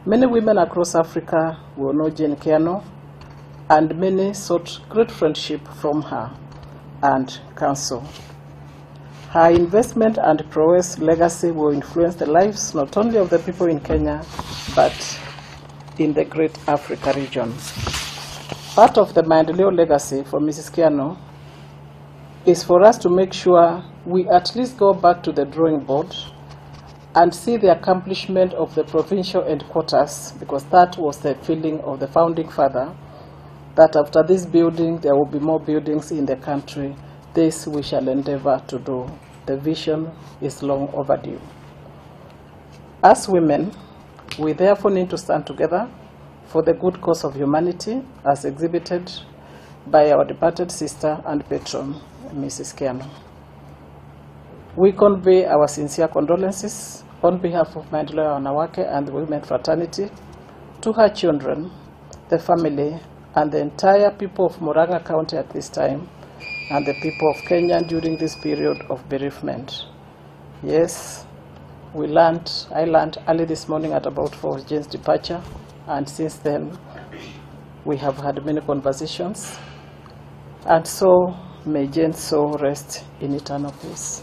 Many women across Africa will know Jane Kiano, and many sought great friendship from her and counsel. Her investment and prowess legacy will influence the lives not only of the people in Kenya, but in the great Africa region. Part of the Maendeleo legacy for Mrs. Kiano is for us to make sure we at least go back to the drawing board and see the accomplishment of the provincial headquarters, because that was the feeling of the founding father, that after this building there will be more buildings in the country. This we shall endeavor to do. The vision is long overdue. As women, we therefore need to stand together for the good cause of humanity, as exhibited by our departed sister and patron, Mrs. Kiano. We convey our sincere condolences on behalf of Maendeleo Ya Wanawake and the women fraternity to her children, the family, and the entire people of Murang'a County at this time, and the people of Kenya during this period of bereavement. Yes, I learned early this morning at about 4 Jane's departure, and since then we have had many conversations, and so may Jane's soul rest in eternal peace.